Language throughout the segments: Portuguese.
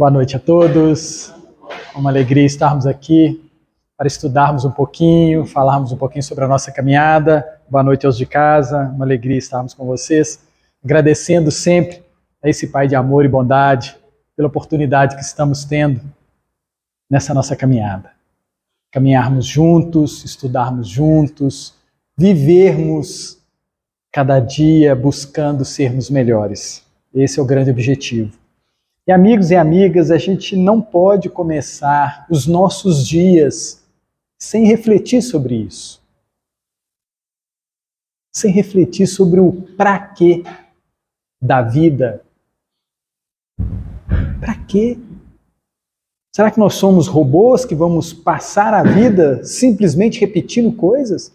Boa noite a todos. É uma alegria estarmos aqui para estudarmos um pouquinho, falarmos um pouquinho sobre a nossa caminhada. Boa noite aos de casa, uma alegria estarmos com vocês. Agradecendo sempre a esse Pai de amor e bondade pela oportunidade que estamos tendo nessa nossa caminhada. Caminharmos juntos, estudarmos juntos, vivermos cada dia buscando sermos melhores. Esse é o grande objetivo. E amigos e amigas, a gente não pode começar os nossos dias sem refletir sobre isso. Sem refletir sobre o pra quê da vida. Pra quê? Será que nós somos robôs que vamos passar a vida simplesmente repetindo coisas?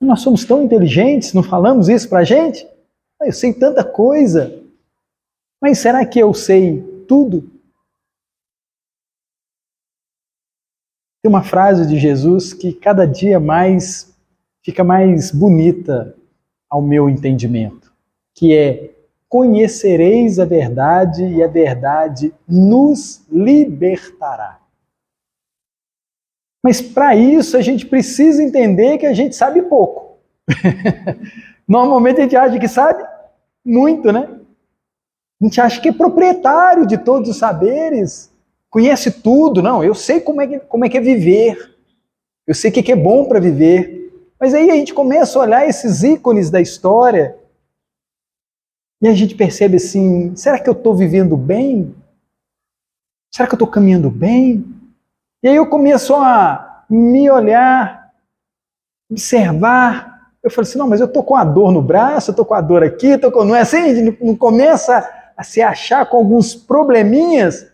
Nós somos tão inteligentes, não falamos isso pra gente? Eu sei tanta coisa. Mas será que eu sei tudo? Tem uma frase de Jesus que cada dia mais fica mais bonita ao meu entendimento, que é: conhecereis a verdade e a verdade nos libertará. Mas para isso a gente precisa entender que a gente sabe pouco. Normalmente a gente acha que sabe muito, né? A gente acha que é proprietário de todos os saberes, conhece tudo. Não, eu sei como é que é viver, eu sei o que é bom para viver. Mas aí a gente começa a olhar esses ícones da história e a gente percebe assim, será que eu estou vivendo bem? Será que eu estou caminhando bem? E aí eu começo a me olhar, observar. Eu falo assim, não, mas eu estou com a dor no braço, eu estou com a dor aqui, não é assim? Não começa a se achar com alguns probleminhas,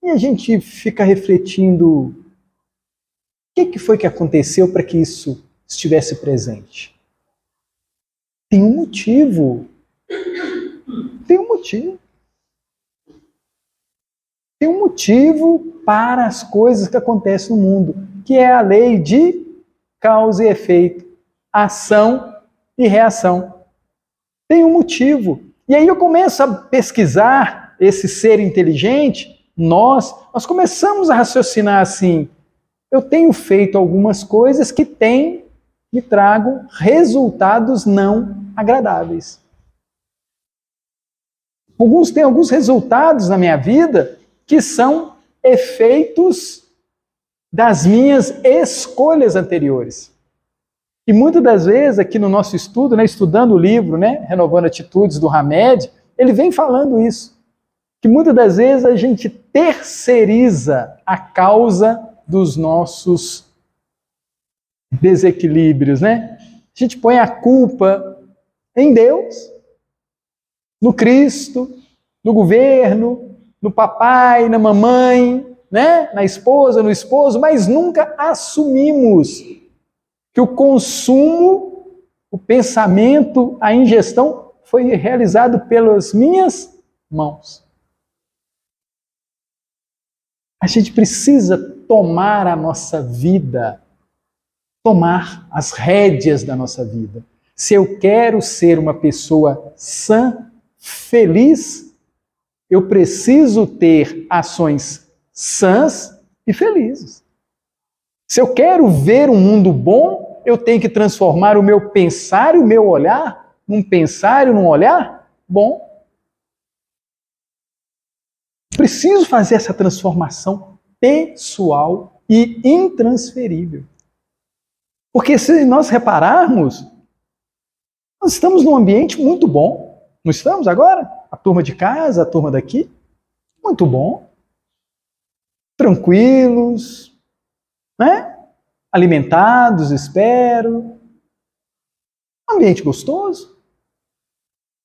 e a gente fica refletindo o que foi que aconteceu para que isso estivesse presente. Tem um motivo. Tem um motivo. Tem um motivo para as coisas que acontecem no mundo, que é a lei de causa e efeito, ação e reação. Tem um motivo. E aí eu começo a pesquisar esse ser inteligente, nós começamos a raciocinar assim, eu tenho feito algumas coisas que me tragam resultados não agradáveis. Tem alguns resultados na minha vida que são efeitos das minhas escolhas anteriores. E muitas das vezes, aqui no nosso estudo, estudando o livro, Renovando Atitudes, do Hamed, ele vem falando isso. Que muitas das vezes a gente terceiriza a causa dos nossos desequilíbrios, A gente põe a culpa em Deus, no Cristo, no governo, no papai, na mamãe, na esposa, no esposo, mas nunca assumimos que o consumo, o pensamento, a ingestão foi realizado pelas minhas mãos. A gente precisa tomar a nossa vida, tomar as rédeas da nossa vida. Se eu quero ser uma pessoa sã, feliz, eu preciso ter ações sãs e felizes. Se eu quero ver um mundo bom, eu tenho que transformar o meu pensar e o meu olhar num pensar e num olhar bom. Preciso fazer essa transformação pessoal e intransferível. Porque se nós repararmos, nós estamos num ambiente muito bom. Não estamos agora? A turma de casa, a turma daqui, muito bom. Tranquilos, alimentados, espero. Ambiente gostoso.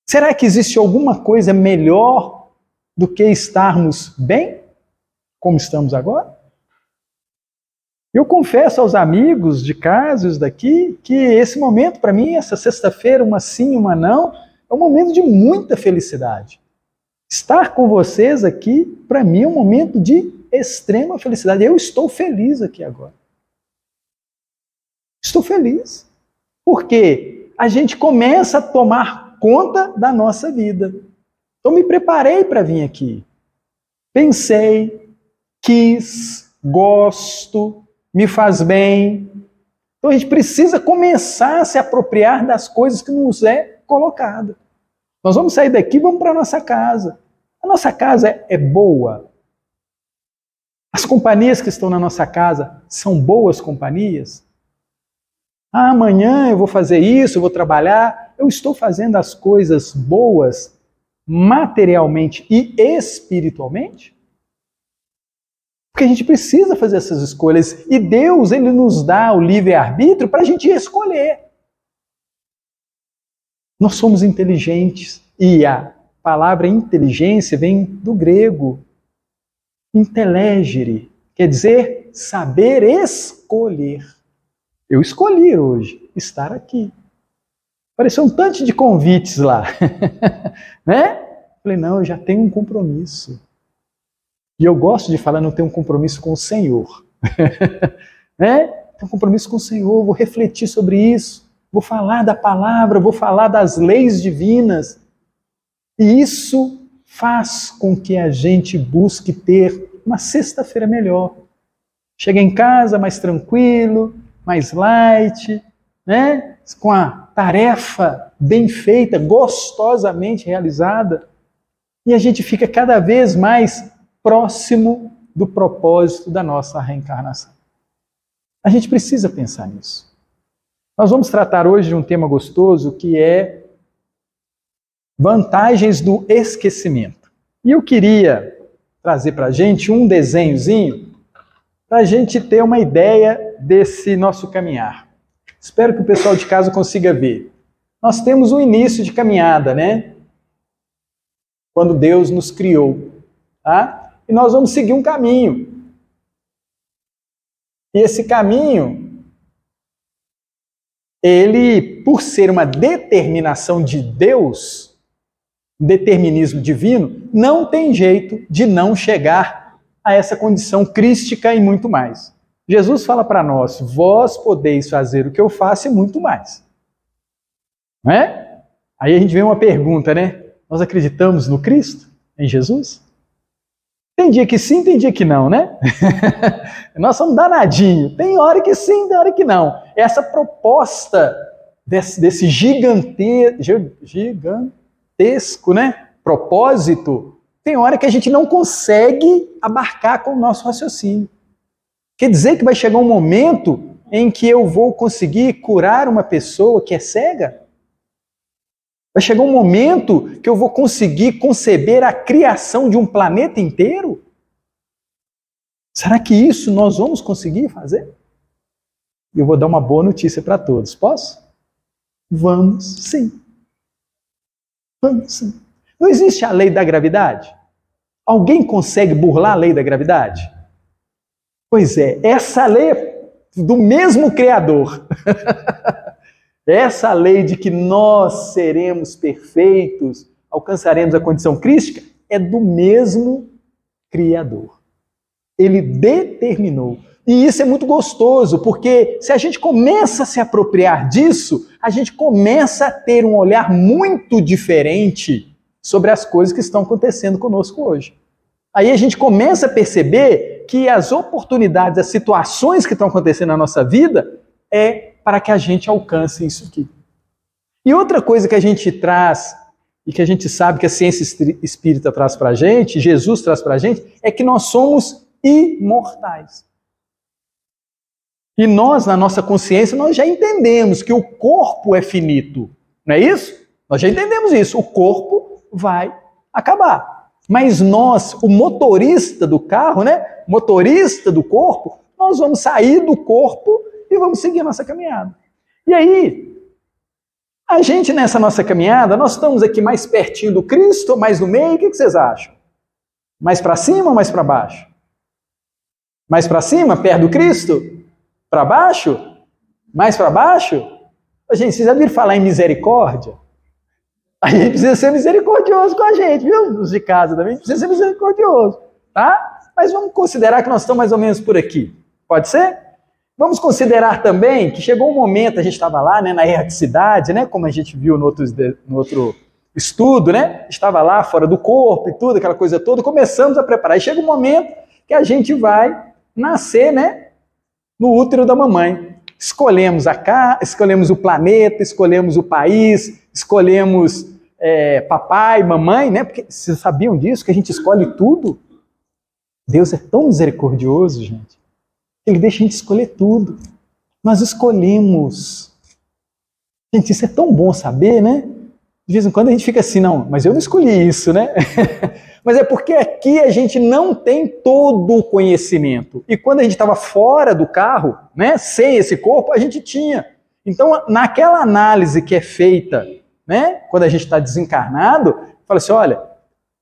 Será que existe alguma coisa melhor do que estarmos bem, como estamos agora? Eu confesso aos amigos de casa, os daqui, que esse momento para mim, essa sexta-feira, uma sim, uma não, é um momento de muita felicidade. Estar com vocês aqui, para mim, é um momento de extrema felicidade. Eu estou feliz aqui agora. Estou feliz. Porque a gente começa a tomar conta da nossa vida. Então me preparei para vir aqui. pensei, quis, gosto, me faz bem. Então a gente precisa começar a se apropriar das coisas que nos é colocada. Nós vamos sair daqui e vamos para a nossa casa. A nossa casa é boa. As companhias que estão na nossa casa são boas companhias? Ah, amanhã eu vou fazer isso, eu vou trabalhar. Eu estou fazendo as coisas boas materialmente e espiritualmente? Porque a gente precisa fazer essas escolhas. E Deus, Ele nos dá o livre-arbítrio para a gente escolher. Nós somos inteligentes. E a palavra inteligência vem do grego. Intelegere. Quer dizer, saber escolher. Eu escolhi hoje estar aqui. Apareceu um tanto de convites lá. Né? Falei, não, eu já tenho um compromisso. E eu gosto de falar, não tenho um compromisso com o Senhor. Né? Tenho um compromisso com o Senhor, vou refletir sobre isso, vou falar da palavra, vou falar das leis divinas. E isso faz com que a gente busque ter uma sexta-feira melhor. Chega em casa mais tranquilo, mais light, né? Com a tarefa bem feita, gostosamente realizada. E a gente fica cada vez mais próximo do propósito da nossa reencarnação. A gente precisa pensar nisso. Nós vamos tratar hoje de um tema gostoso que é vantagens do esquecimento. E eu queria trazer para a gente um desenhozinho para a gente ter uma ideia desse nosso caminhar. Espero que o pessoal de casa consiga ver. Nós temos um início de caminhada, né? Quando Deus nos criou, tá? E nós vamos seguir um caminho. E esse caminho, ele, por ser uma determinação de Deus, determinismo divino, não tem jeito de não chegar a essa condição crística e muito mais. Jesus fala para nós, vós podeis fazer o que eu faço e muito mais. Não é? Aí a gente vê uma pergunta, né? Nós acreditamos no Cristo, em Jesus? Tem dia que sim, tem dia que não, né? Nós somos danadinhos. Tem hora que sim, tem hora que não. Essa proposta desse gigantesco, né, propósito, tem hora que a gente não consegue abarcar com o nosso raciocínio. Quer dizer que vai chegar um momento em que eu vou conseguir curar uma pessoa que é cega? Vai chegar um momento que eu vou conseguir conceber a criação de um planeta inteiro? Será que isso nós vamos conseguir fazer? E eu vou dar uma boa notícia para todos. Posso? Vamos sim. Vamos sim. Não existe a lei da gravidade? Alguém consegue burlar a lei da gravidade? Pois é, essa lei é do mesmo Criador. Essa lei de que nós seremos perfeitos, alcançaremos a condição crística, é do mesmo Criador. Ele determinou. E isso é muito gostoso, porque se a gente começa a se apropriar disso, a gente começa a ter um olhar muito diferente sobre as coisas que estão acontecendo conosco hoje. Aí a gente começa a perceber que as oportunidades, as situações que estão acontecendo na nossa vida, é para que a gente alcance isso aqui. E outra coisa que a gente traz, e que a gente sabe que a ciência espírita traz para a gente, Jesus traz para a gente, é que nós somos imortais. E nós, na nossa consciência, nós já entendemos que o corpo é finito. Não é isso? Nós já entendemos isso. O corpo vai acabar. Mas nós, o motorista do carro, né? Motorista do corpo, nós vamos sair do corpo e vamos seguir a nossa caminhada. E aí, a gente nessa nossa caminhada, nós estamos aqui mais pertinho do Cristo, mais no meio, o que vocês acham? Mais para cima ou mais para baixo? Mais para cima, perto do Cristo? Para baixo? Mais para baixo? Gente, vocês já viram falar em misericórdia? A gente precisa ser misericordioso com a gente, viu? Os de casa também precisa ser misericordioso, tá? Mas vamos considerar que nós estamos mais ou menos por aqui. Pode ser? Vamos considerar também que chegou um momento, a gente estava lá, né, na erraticidade, né, como a gente viu no outro estudo, né? Estava lá fora do corpo e tudo, aquela coisa toda, começamos a preparar. E chega um momento que a gente vai nascer, né? No útero da mamãe. Escolhemos escolhemos o planeta, escolhemos o país, escolhemos papai, mamãe, né? Porque vocês sabiam disso, que a gente escolhe tudo? Deus é tão misericordioso, gente. Ele deixa a gente escolher tudo. Nós escolhemos. Gente, isso é tão bom saber, né? De vez em quando a gente fica assim, não, mas eu não escolhi isso, né? Mas é porque aqui a gente não tem todo o conhecimento. E quando a gente estava fora do carro, né, sem esse corpo, a gente tinha. Então, naquela análise que é feita, né, quando a gente está desencarnado, fala assim, olha,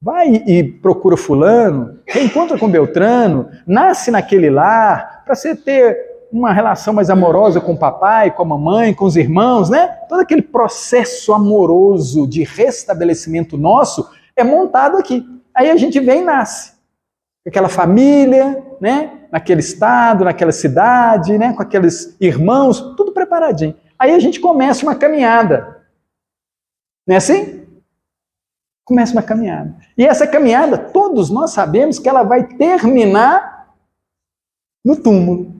vai e procura fulano, reencontra com Beltrano, nasce naquele lar, para você ter uma relação mais amorosa com o papai, com a mamãe, com os irmãos, né? Todo aquele processo amoroso de restabelecimento nosso é montado aqui. Aí a gente vem e nasce. Com aquela família, né? Naquele estado, naquela cidade, né? Com aqueles irmãos, tudo preparadinho. Aí a gente começa uma caminhada. Não é assim? Começa uma caminhada. E essa caminhada, todos nós sabemos que ela vai terminar no túmulo.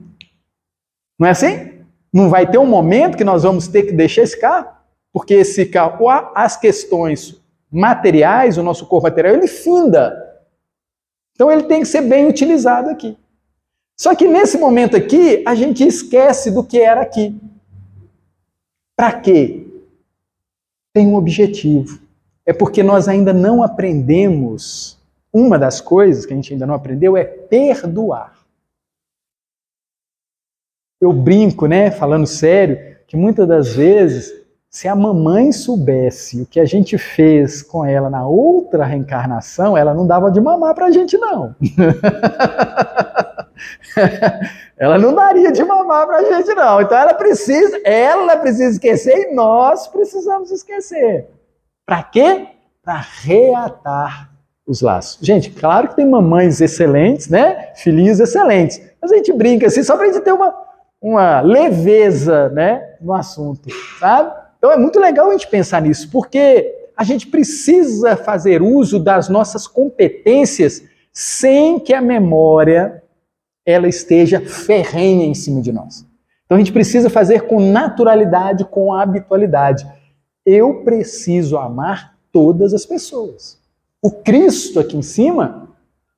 Não é assim? Não vai ter um momento que nós vamos ter que deixar esse carro? Porque esse carro, as questões materiais, o nosso corpo material, ele finda. Então ele tem que ser bem utilizado aqui. Só que nesse momento aqui, a gente esquece do que era aqui. Para quê? Tem um objetivo. É porque nós ainda não aprendemos, uma das coisas que a gente ainda não aprendeu é perdoar. Eu brinco, né, falando sério, que muitas das vezes, se a mamãe soubesse o que a gente fez com ela na outra reencarnação, ela não dava de mamar pra gente, não. Ela não daria de mamar pra gente, não. Então ela precisa esquecer e nós precisamos esquecer. Para quê? Para reatar os laços. Gente, claro que tem mamães excelentes, né? Filhinhos excelentes. Mas a gente brinca assim, só pra gente ter uma leveza, né, no assunto, sabe? Então é muito legal a gente pensar nisso, porque a gente precisa fazer uso das nossas competências sem que a memória ela esteja ferrenha em cima de nós. Então a gente precisa fazer com naturalidade, com habitualidade. Eu preciso amar todas as pessoas. O Cristo aqui em cima,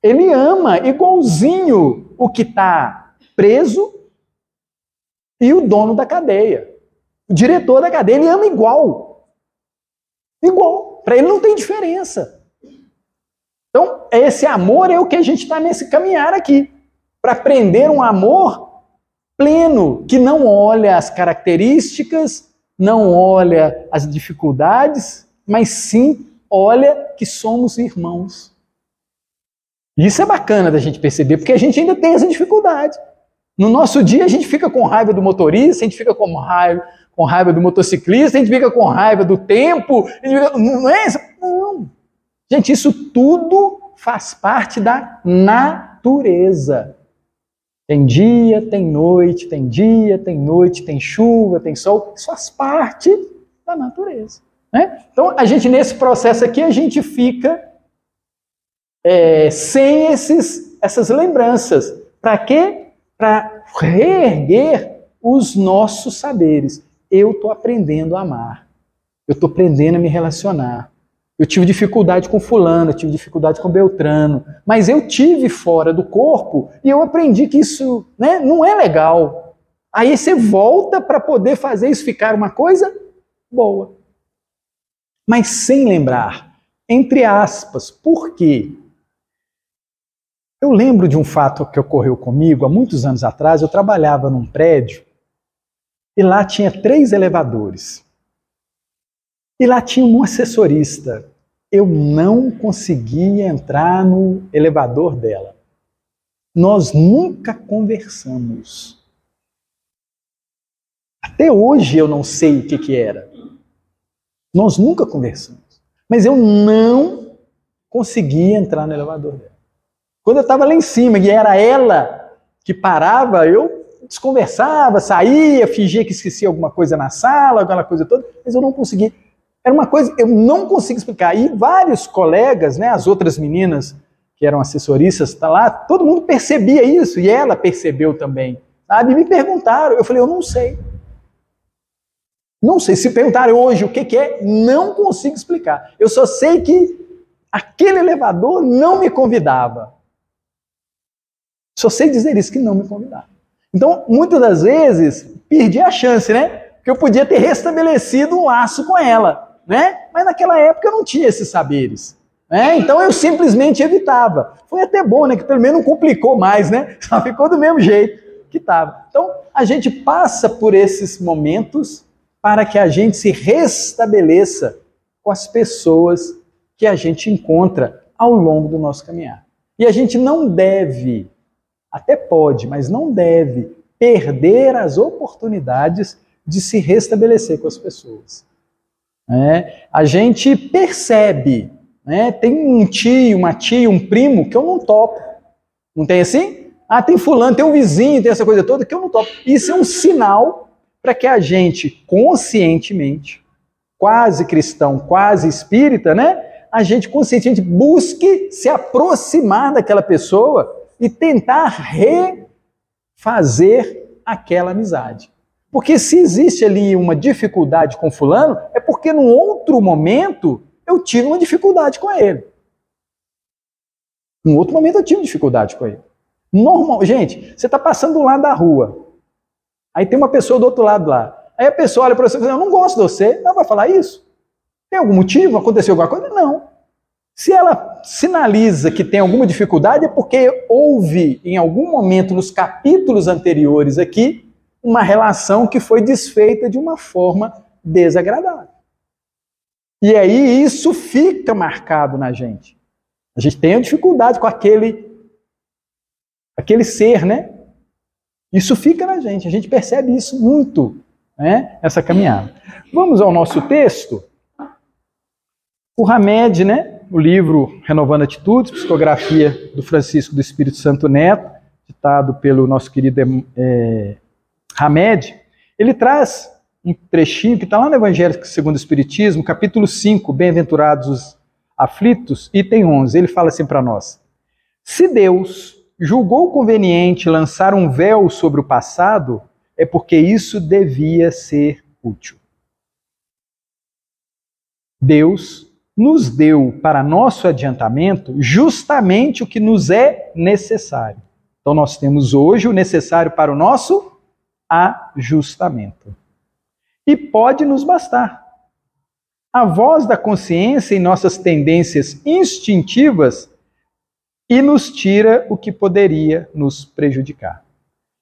ele ama igualzinho o que está preso e o dono da cadeia. O diretor da cadeia, ele ama igual. Igual. Para ele não tem diferença. Então, esse amor é o que a gente está nesse caminhar aqui. Para aprender um amor pleno, que não olha as características, não olha as dificuldades, mas sim olha que somos irmãos. Isso é bacana da gente perceber, porque a gente ainda tem essa dificuldade. No nosso dia, a gente fica com raiva do motorista, a gente fica com raiva do motociclista, a gente fica com raiva do tempo. Não é isso? Não. Gente, isso tudo faz parte da natureza. Tem dia, tem noite, tem dia, tem noite, tem chuva, tem sol. Isso faz parte da natureza. Né? Então, a gente, nesse processo aqui, a gente fica sem essas lembranças. Para quê? Para reerguer os nossos saberes. Eu estou aprendendo a amar. Eu estou aprendendo a me relacionar. Eu tive dificuldade com fulano, eu tive dificuldade com Beltrano, mas eu tive fora do corpo e eu aprendi que isso, né, não é legal. Aí você volta para poder fazer isso ficar uma coisa boa. Mas sem lembrar, entre aspas, por quê? Eu lembro de um fato que ocorreu comigo há muitos anos atrás. Eu trabalhava num prédio e lá tinha 3 elevadores. E lá tinha um assessorista. Eu não conseguia entrar no elevador dela. Nós nunca conversamos. Até hoje eu não sei o que era. Nós nunca conversamos. Mas eu não conseguia entrar no elevador dela. Quando eu estava lá em cima e era ela que parava, eu desconversava, saía, fingia que esquecia alguma coisa na sala, aquela coisa toda, mas eu não conseguia. Era uma coisa, eu não consigo explicar. E vários colegas, né, as outras meninas que eram assessoristas, tá lá, todo mundo percebia isso, e ela percebeu também. Sabe? E me perguntaram, eu falei, eu não sei. Não sei, se perguntarem hoje o que é, não consigo explicar. Eu só sei que aquele elevador não me convidava. Só sei dizer isso, que não me convidava. Então, muitas das vezes, perdi a chance, né? Porque eu podia ter restabelecido um laço com ela, né? Mas naquela época eu não tinha esses saberes, né? Então eu simplesmente evitava. Foi até bom, né? Que pelo menos não complicou mais, né? Só ficou do mesmo jeito que estava. Então, a gente passa por esses momentos para que a gente se restabeleça com as pessoas que a gente encontra ao longo do nosso caminhar. E a gente não deve, até pode, mas não deve perder as oportunidades de se restabelecer com as pessoas. A gente percebe, né? Tem um tio, uma tia, um primo que eu não topo. Não tem assim? Ah, tem fulano, tem um vizinho, tem essa coisa toda que eu não topo. Isso é um sinal para que a gente conscientemente, quase cristão, quase espírita, né? A gente conscientemente busque se aproximar daquela pessoa e tentar refazer aquela amizade. Porque se existe ali uma dificuldade com fulano, é porque num outro momento eu tive uma dificuldade com ele. Num outro momento eu tive dificuldade com ele. Normal, gente, você está passando do lado da rua, aí tem uma pessoa do outro lado lá. Aí a pessoa olha para você e fala, eu não gosto de você. Ela vai falar isso? Tem algum motivo? Aconteceu alguma coisa? Não. Se ela sinaliza que tem alguma dificuldade, é porque houve, em algum momento, nos capítulos anteriores aqui, uma relação que foi desfeita de uma forma desagradável. E aí isso fica marcado na gente. A gente tem dificuldade com aquele ser, né? Isso fica na gente, a gente percebe isso muito, né? Essa caminhada. Vamos ao nosso texto. O Hamed, né? O livro Renovando Atitudes, psicografia do Francisco do Espírito Santo Neto, ditado pelo nosso querido Hamed, ele traz um trechinho que está lá no Evangelho segundo o Espiritismo, capítulo 5, Bem-aventurados os aflitos, item 11. Ele fala assim para nós: se Deus julgou conveniente lançar um véu sobre o passado, é porque isso devia ser útil. Deus nos deu para nosso adiantamento justamente o que nos é necessário. Então nós temos hoje o necessário para o nosso ajustamento. E pode nos bastar. A voz da consciência em nossas tendências instintivas e nos tira o que poderia nos prejudicar.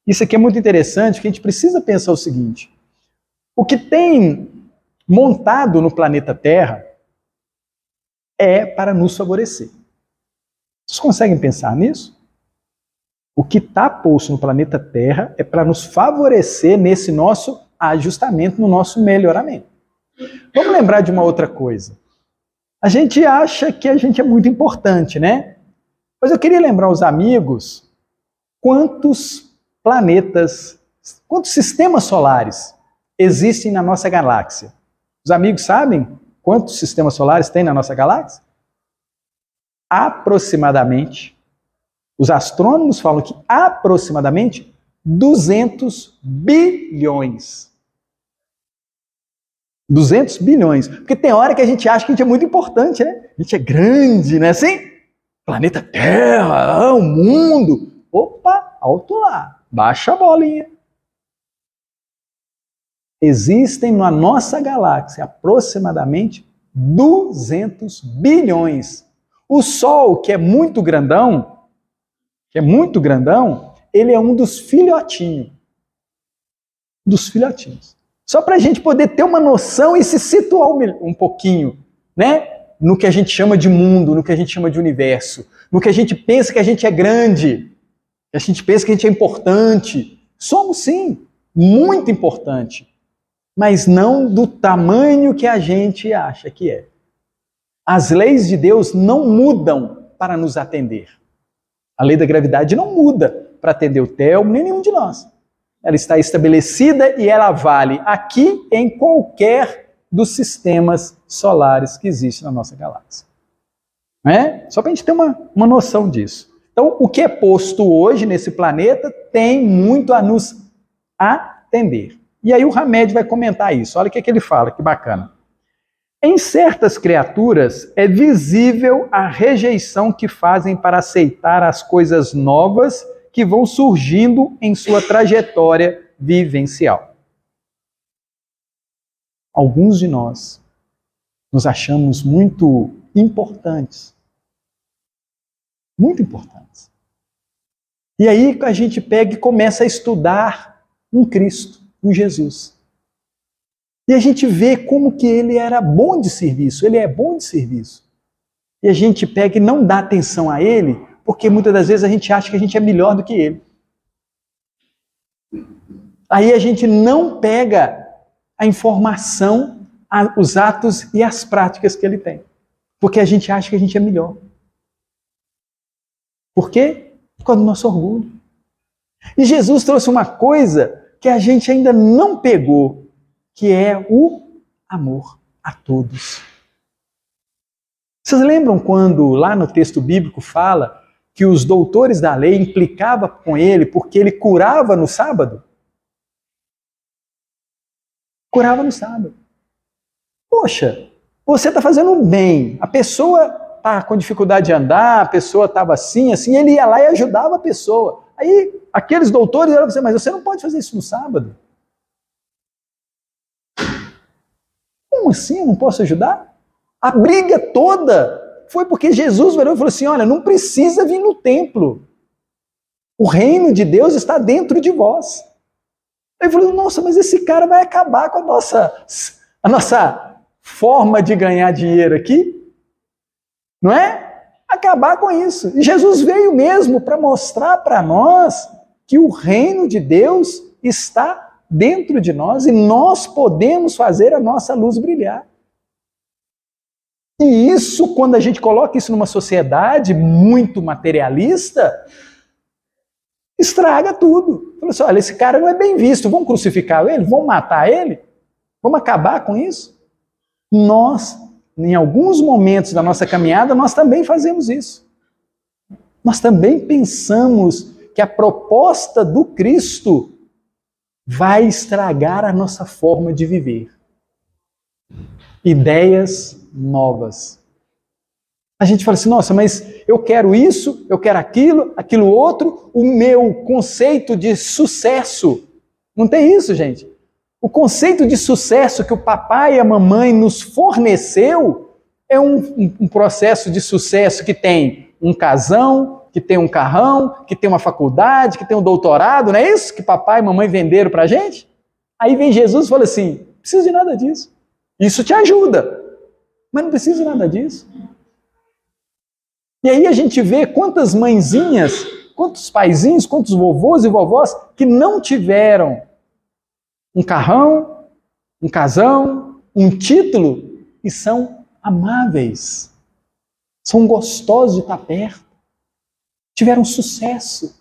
Isso aqui é muito interessante, porque a gente precisa pensar o seguinte: o que tem montado no planeta Terra é para nos favorecer. Vocês conseguem pensar nisso? O que está posto no planeta Terra é para nos favorecer nesse nosso ajustamento, no nosso melhoramento. Vamos lembrar de uma outra coisa. A gente acha que a gente é muito importante, né? Mas eu queria lembrar aos amigos quantos planetas, quantos sistemas solares existem na nossa galáxia. Os amigos sabem quantos sistemas solares tem na nossa galáxia? Aproximadamente, os astrônomos falam que aproximadamente 200 bilhões. 200 bilhões. Porque tem hora que a gente acha que a gente é muito importante, né? A gente é grande, né? Assim, planeta Terra, o mundo. Opa, alto lá, baixa a bolinha. Existem na nossa galáxia aproximadamente 200 bilhões. O Sol, que é muito grandão, ele é um dos filhotinhos. Dos filhotinhos. Só para a gente poder ter uma noção e se situar um pouquinho, né? No que a gente chama de mundo, no que a gente chama de universo, no que a gente pensa que a gente é grande, que a gente pensa que a gente é importante. Somos sim, muito importante, mas não do tamanho que a gente acha que é. As leis de Deus não mudam para nos atender. A lei da gravidade não muda para atender o Telmo, nem nenhum de nós. Ela está estabelecida e ela vale aqui em qualquer dos sistemas solares que existem na nossa galáxia. Só para a gente ter uma noção disso. Então, o que é posto hoje nesse planeta tem muito a nos atender. E aí o Hamed vai comentar isso. Olha o que ele fala, que bacana. Em certas criaturas é visível a rejeição que fazem para aceitar as coisas novas que vão surgindo em sua trajetória vivencial. Alguns de nós nos achamos muito importantes. Muito importantes. E aí a gente pega e começa a estudar um Cristo, um Jesus. E a gente vê como que ele era bom de serviço, ele é bom de serviço. E a gente pega e não dá atenção a ele, porque muitas das vezes a gente acha que a gente é melhor do que ele. Aí a gente não pega a informação, os atos e as práticas que ele tem. Porque a gente acha que a gente é melhor. Por quê? Por causa do nosso orgulho. E Jesus trouxe uma coisa que a gente ainda não pegou, que é o amor a todos. Vocês lembram quando lá no texto bíblico fala que os doutores da lei implicavam com ele porque ele curava no sábado? Curava no sábado. Poxa, você está fazendo bem. A pessoa está com dificuldade de andar, a pessoa estava assim, ele ia lá e ajudava a pessoa. Aí, aqueles doutores eram assim, mas você não pode fazer isso no sábado. Como assim? Eu não posso ajudar? A briga toda foi porque Jesus virou e falou assim, olha, não precisa vir no templo. O reino de Deus está dentro de vós. Aí eu falei, nossa, mas esse cara vai acabar com a nossa forma de ganhar dinheiro aqui. Não é? Acabar com isso. E Jesus veio mesmo para mostrar para nós que o reino de Deus está dentro de nós e nós podemos fazer a nossa luz brilhar. E isso, quando a gente coloca isso numa sociedade muito materialista, estraga tudo. Fala assim, olha, esse cara não é bem visto, vamos crucificar ele? Vamos matar ele? Vamos acabar com isso? Nós, em alguns momentos da nossa caminhada, nós também fazemos isso. Nós também pensamos que a proposta do Cristo vai estragar a nossa forma de viver. Ideias novas. A gente fala assim, nossa, mas eu quero isso, eu quero aquilo outro, o meu conceito de sucesso. Não tem isso, gente. O conceito de sucesso que o papai e a mamãe nos forneceu é um processo de sucesso que tem um casão, que tem um carrão, que tem uma faculdade, que tem um doutorado, não é isso que papai e mamãe venderam pra gente? Aí vem Jesus e fala assim, não precisa de nada disso. Isso te ajuda, mas não precisa de nada disso. E aí a gente vê quantas mãezinhas, quantos paizinhos, quantos vovôs e vovós que não tiveram um carrão, um casão, um título e são amáveis, são gostosos de estar perto, tiveram sucesso,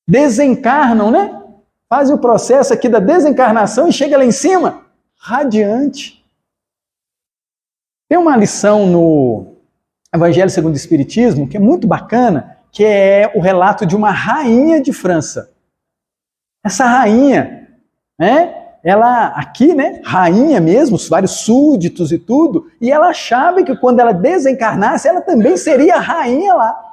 desencarnam, né? Fazem o processo aqui da desencarnação e chega lá em cima, radiante. Tem uma lição no Evangelho segundo o Espiritismo que é muito bacana, que é o relato de uma rainha de França. Essa rainha, né? Ela aqui, né? Rainha mesmo, vários súditos e tudo, e ela achava que quando ela desencarnasse, ela também seria rainha lá.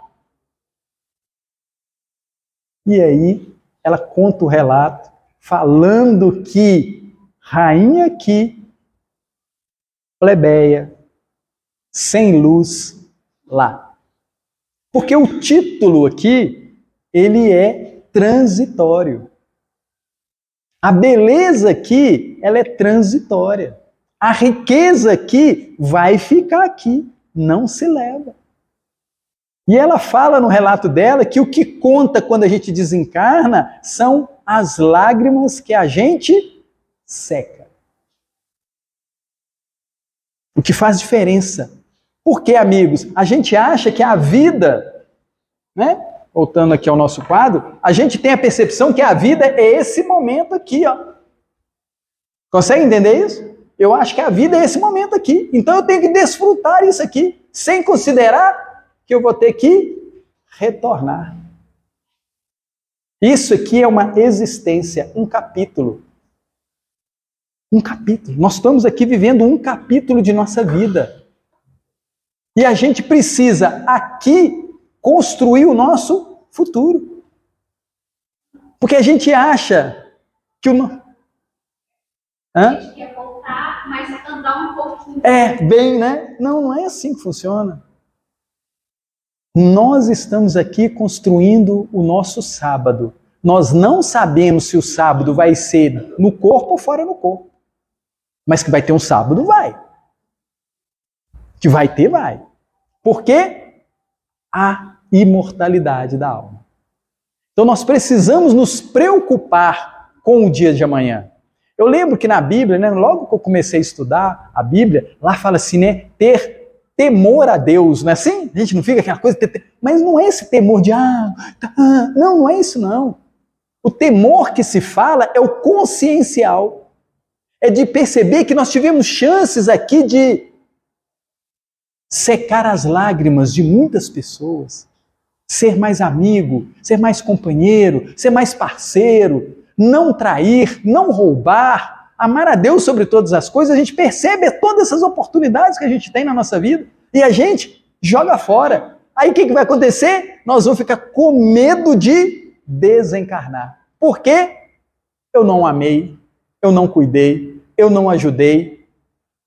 E aí, ela conta o relato, falando que rainha aqui, plebeia, sem luz lá. Porque o título aqui, ele é transitório. A beleza aqui, ela é transitória. A riqueza aqui vai ficar aqui, não se leva. E ela fala no relato dela que o que conta quando a gente desencarna são as lágrimas que a gente seca. O que faz diferença. Porque, amigos, a gente acha que a vida, né? Voltando aqui ao nosso quadro, a gente tem a percepção que a vida é esse momento aqui, ó. Consegue entender isso? Eu acho que a vida é esse momento aqui. Então eu tenho que desfrutar isso aqui, sem considerar que eu vou ter que retornar. Isso aqui é uma existência, um capítulo. Um capítulo. Nós estamos aqui vivendo um capítulo de nossa vida. E a gente precisa aqui construir o nosso futuro. Porque a gente acha que o... A gente quer voltar, mas andar um pouquinho. Bem, né? Não, não é assim que funciona. Nós estamos aqui construindo o nosso sábado. Nós não sabemos se o sábado vai ser no corpo ou fora do corpo. Mas que vai ter um sábado, vai. Que vai ter, vai. Porque a imortalidade da alma. Então nós precisamos nos preocupar com o dia de amanhã. Eu lembro que na Bíblia, né, logo que eu comecei a estudar a Bíblia, lá fala assim, né, ter temor a Deus, não é assim? A gente não fica aquela coisa, mas não é esse temor de, não é isso não. O temor que se fala é o consciencial, é de perceber que nós tivemos chances aqui de secar as lágrimas de muitas pessoas, ser mais amigo, ser mais companheiro, ser mais parceiro, não trair, não roubar, amar a Deus sobre todas as coisas. A gente percebe todas essas oportunidades que a gente tem na nossa vida e a gente joga fora. Aí o que vai acontecer? Nós vamos ficar com medo de desencarnar. Por quê? Eu não amei, eu não cuidei, eu não ajudei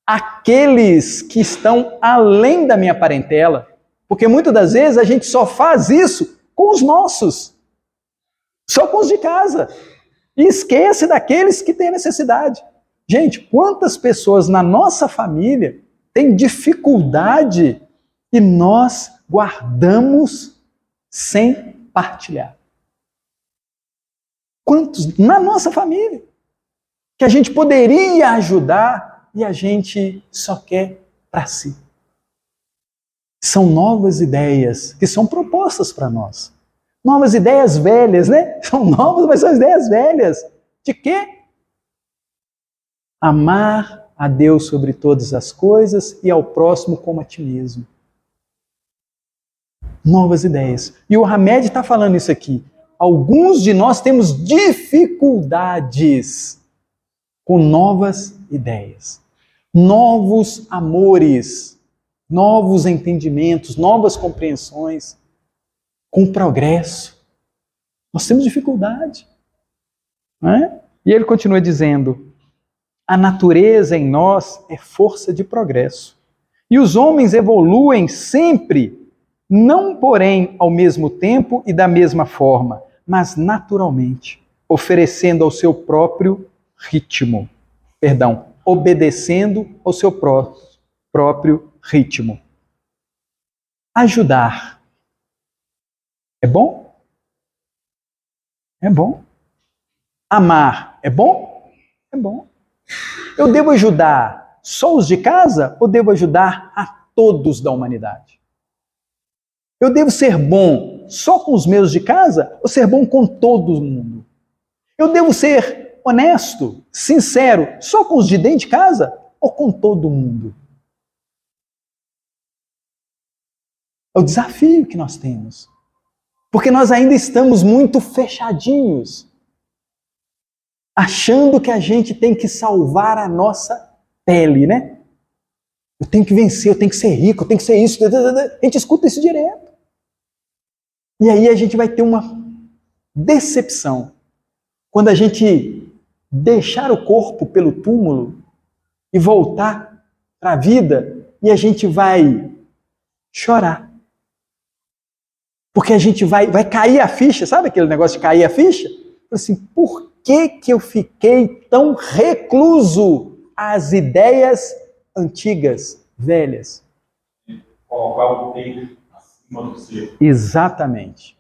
aqueles que estão além da minha parentela. Porque muitas das vezes a gente só faz isso com os nossos, só com os de casa. E esquece daqueles que têm necessidade. Gente, quantas pessoas na nossa família têm dificuldade e nós guardamos sem partilhar? Quantos na nossa família que a gente poderia ajudar e a gente só quer para si? São novas ideias que são propostas para nós. Novas ideias velhas, né? São novas, mas são ideias velhas. De quê? Amar a Deus sobre todas as coisas e ao próximo como a ti mesmo. Novas ideias. E o Hamed está falando isso aqui. Alguns de nós temos dificuldades com novas ideias, novos amores, novos entendimentos, novas compreensões. Com progresso. Nós temos dificuldade. Não é? E ele continua dizendo, a natureza em nós é força de progresso. E os homens evoluem sempre, não porém ao mesmo tempo e da mesma forma, mas naturalmente, oferecendo ao seu próprio ritmo. Obedecendo ao seu próprio ritmo. Ajudar. É bom? É bom. Amar é bom? É bom. Eu devo ajudar só os de casa ou devo ajudar a todos da humanidade? Eu devo ser bom só com os meus de casa ou ser bom com todo mundo? Eu devo ser honesto, sincero, só com os de dentro de casa ou com todo mundo? É o desafio que nós temos. Porque nós ainda estamos muito fechadinhos, achando que a gente tem que salvar a nossa pele, né? Eu tenho que vencer, eu tenho que ser rico, eu tenho que ser isso. A gente escuta isso direto. E aí a gente vai ter uma decepção. Quando a gente deixar o corpo pelo túmulo e voltar para a vida, e a gente vai chorar. Porque a gente vai cair a ficha, sabe aquele negócio de cair a ficha? Assim, por que eu fiquei tão recluso às ideias antigas, velhas? Colocar o ter acima do ser. Exatamente.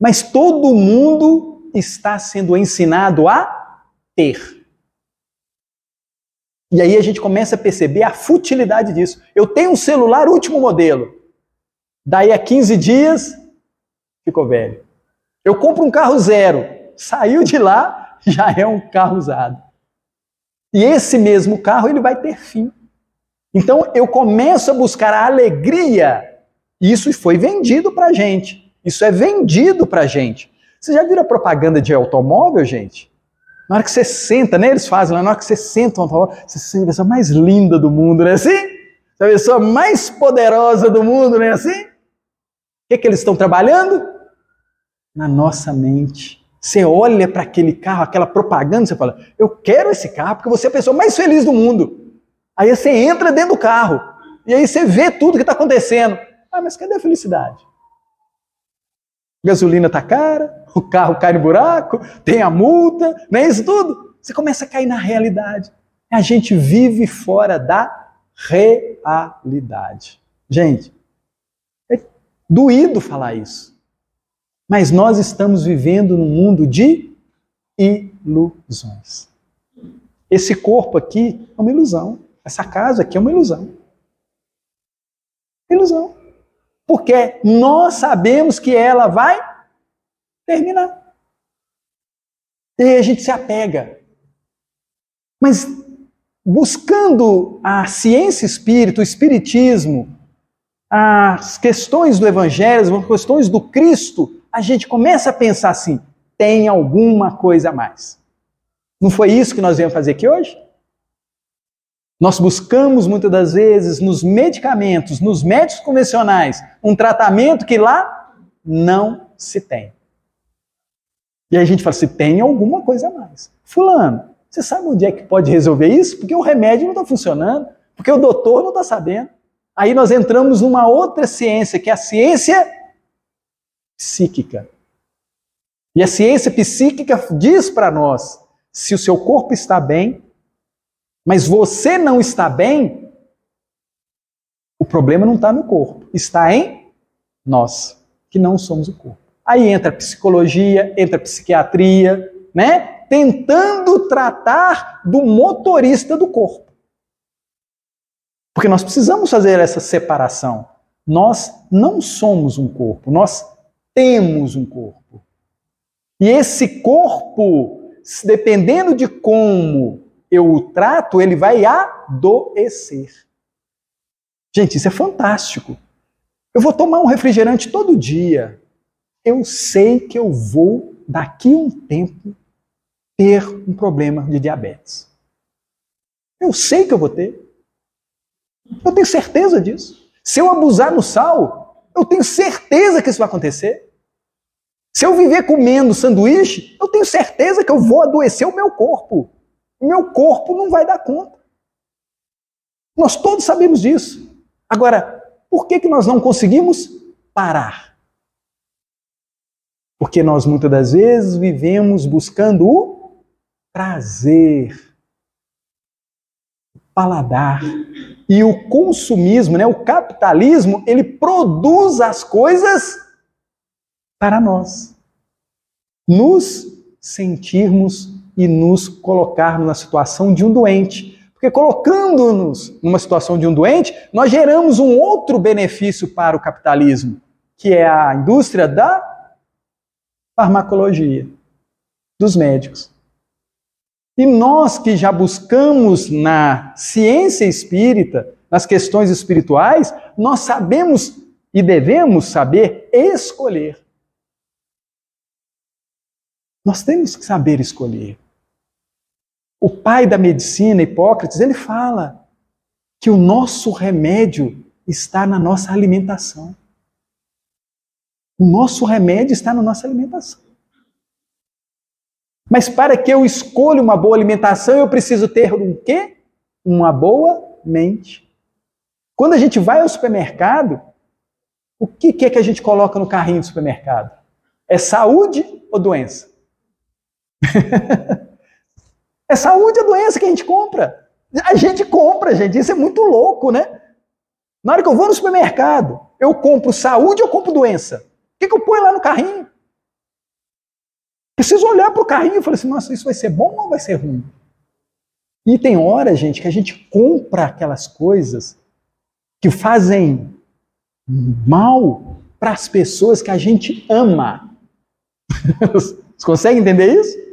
Mas todo mundo está sendo ensinado a ter. E aí a gente começa a perceber a futilidade disso. Eu tenho um celular último modelo. Daí a 15 dias... ficou velho. Eu compro um carro zero. Saiu de lá, já é um carro usado. E esse mesmo carro, ele vai ter fim. Então, eu começo a buscar a alegria. Isso foi vendido para a gente. Isso é vendido para a gente. Você já viram a propaganda de automóvel, gente? Na hora que você senta, né? Eles fazem lá, na hora que você senta no automóvel, você se sente a pessoa mais linda do mundo, não é assim? A pessoa mais poderosa do mundo, não é assim? O que eles estão trabalhando? Na nossa mente. Você olha para aquele carro, aquela propaganda, você fala, eu quero esse carro porque você é a pessoa mais feliz do mundo. Aí você entra dentro do carro e aí você vê tudo que está acontecendo. Ah, mas cadê a felicidade? Gasolina está cara, o carro cai no buraco, tem a multa, não é isso tudo? Você começa a cair na realidade. A gente vive fora da realidade. Gente, é doído falar isso. Mas nós estamos vivendo num mundo de ilusões. Esse corpo aqui é uma ilusão. Essa casa aqui é uma ilusão. Ilusão. Porque nós sabemos que ela vai terminar. E aí a gente se apega. Mas buscando a ciência espírita, o espiritismo, as questões do evangelho, as questões do Cristo, a gente começa a pensar assim, tem alguma coisa a mais. Não foi isso que nós viemos fazer aqui hoje? Nós buscamos muitas das vezes nos medicamentos, nos médicos convencionais, um tratamento que lá não se tem. E aí a gente fala assim, tem alguma coisa a mais. Fulano, você sabe onde é que pode resolver isso? Porque o remédio não está funcionando, porque o doutor não está sabendo. Aí nós entramos numa outra ciência, que é a ciência psíquica. E a ciência psíquica diz para nós, se o seu corpo está bem, mas você não está bem, o problema não está no corpo, está em nós, que não somos o corpo. Aí entra a psicologia, entra a psiquiatria, né? Tentando tratar do motorista do corpo. Porque nós precisamos fazer essa separação. Nós não somos um corpo, nós temos um corpo. E esse corpo, dependendo de como eu o trato, ele vai adoecer. Gente, isso é fantástico. Eu vou tomar um refrigerante todo dia. Eu sei que eu vou, daqui a um tempo, ter um problema de diabetes. Eu sei que eu vou ter. Eu tenho certeza disso. Se eu abusar no sal, eu tenho certeza que isso vai acontecer. Se eu viver comendo sanduíche, eu tenho certeza que eu vou adoecer o meu corpo. O meu corpo não vai dar conta. Nós todos sabemos disso. Agora, por que nós não conseguimos parar? Porque nós muitas das vezes vivemos buscando o prazer, o paladar. E o consumismo, né, o capitalismo, ele produz as coisas para nós. Nos sentirmos e nos colocarmos na situação de um doente. Porque colocando-nos numa situação de um doente, nós geramos um outro benefício para o capitalismo, que é a indústria da farmacologia, dos médicos. E nós que já buscamos na ciência espírita, nas questões espirituais, nós sabemos e devemos saber escolher. Nós temos que saber escolher. O pai da medicina, Hipócrates, ele fala que o nosso remédio está na nossa alimentação. O nosso remédio está na nossa alimentação. Mas para que eu escolha uma boa alimentação, eu preciso ter um quê? Uma boa mente. Quando a gente vai ao supermercado, o que é que a gente coloca no carrinho do supermercado? É saúde ou doença? É saúde ou doença que a gente compra? A gente compra, gente. Isso é muito louco, né? Na hora que eu vou no supermercado, eu compro saúde ou compro doença? O que eu ponho lá no carrinho? Preciso olhar para o carrinho e falar assim, nossa, isso vai ser bom ou vai ser ruim? E tem hora, gente, que a gente compra aquelas coisas que fazem mal para as pessoas que a gente ama. Você consegue entender isso?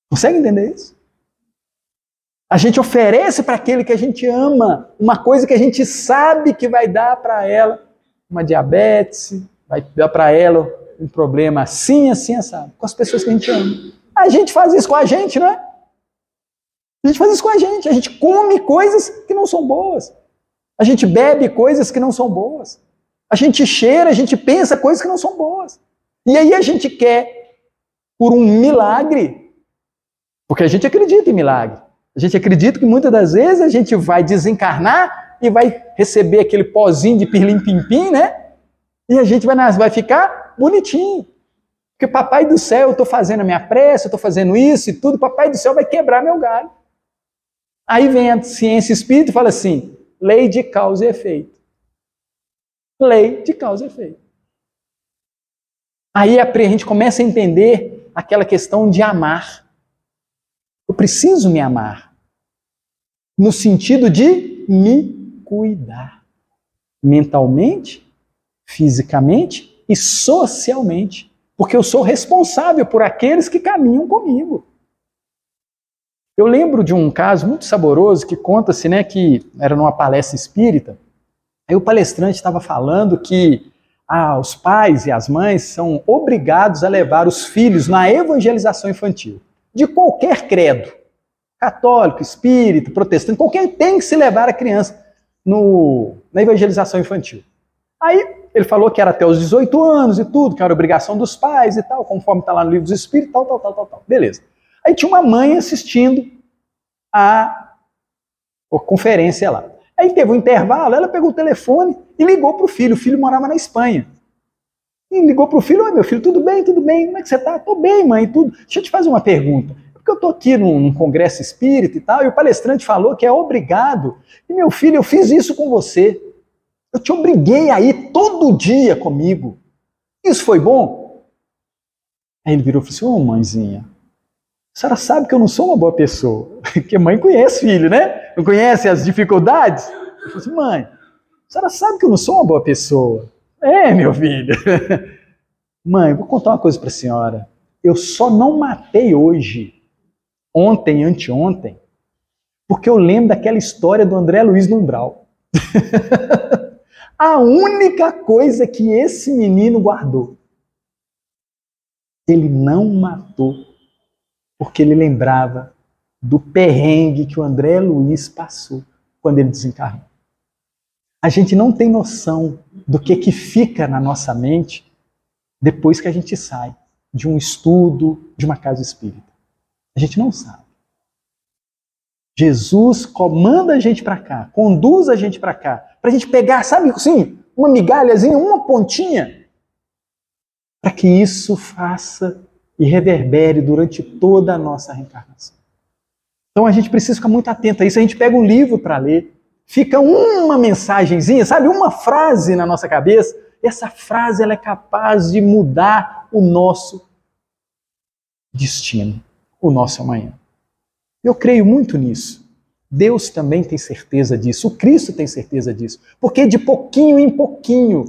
Consegue entender isso? A gente oferece para aquele que a gente ama uma coisa que a gente sabe que vai dar para ela uma diabetes, vai dar para ela um problema assim, sabe? Com as pessoas que a gente ama. A gente faz isso com a gente, não é? A gente faz isso com a gente come coisas que não são boas. A gente bebe coisas que não são boas. A gente cheira, a gente pensa coisas que não são boas. E aí a gente quer, por um milagre, porque a gente acredita em milagre. A gente acredita que muitas das vezes a gente vai desencarnar e vai receber aquele pozinho de pirlim-pim-pim, né? E a gente vai ficar bonitinho. Porque papai do céu, eu estou fazendo a minha prece, eu estou fazendo isso e tudo, papai do céu vai quebrar meu galho. Aí vem a ciência espírita e fala assim, lei de causa e efeito. Lei de causa e efeito. Aí a gente começa a entender aquela questão de amar. Eu preciso me amar. No sentido de me cuidar. Mentalmente, fisicamente e socialmente. Porque eu sou responsável por aqueles que caminham comigo. Eu lembro de um caso muito saboroso que conta-se, né, que era numa palestra espírita. Aí o palestrante estava falando que os pais e as mães são obrigados a levar os filhos na evangelização infantil. De qualquer credo. Católico, espírita, protestante, qualquer tem que se levar a criança na evangelização infantil. Aí ele falou que era até os 18 anos e tudo, que era obrigação dos pais e tal, conforme está lá no livro dos espíritos, tal. Beleza. Aí tinha uma mãe assistindo a conferência lá. Aí teve um intervalo, ela pegou o telefone e ligou para o filho morava na Espanha. E ligou para o filho, oi meu filho, tudo bem, como é que você está? Estou bem, mãe, tudo. Deixa eu te fazer uma pergunta. Porque eu estou aqui num congresso espírita e tal, e o palestrante falou que é obrigado. E meu filho, eu fiz isso com você. Eu te obriguei a ir todo dia comigo. Isso foi bom? Aí ele virou e falou assim, mãezinha, a senhora sabe que eu não sou uma boa pessoa. Porque mãe conhece filho, né? Não conhece as dificuldades? Eu falei assim, mãe, a senhora sabe que eu não sou uma boa pessoa. É, meu filho. Mãe, vou contar uma coisa para a senhora. Eu só não matei hoje, ontem, anteontem, porque eu lembro daquela história do André Luiz no umbral. A única coisa que esse menino guardou, ele não matou, porque ele lembrava do perrengue que o André Luiz passou quando ele desencarnou. A gente não tem noção do que fica na nossa mente depois que a gente sai de um estudo, de uma casa espírita. A gente não sabe. Jesus comanda a gente para cá, conduz a gente para cá, para a gente pegar, sabe assim, uma migalhazinha, uma pontinha, para que isso faça e reverbere durante toda a nossa reencarnação. Então a gente precisa ficar muito atento a isso. A gente pega um livro para ler, fica uma mensagenzinha, sabe, uma frase na nossa cabeça, e essa frase ela é capaz de mudar o nosso destino, o nosso amanhã. Eu creio muito nisso. Deus também tem certeza disso, o Cristo tem certeza disso, porque de pouquinho em pouquinho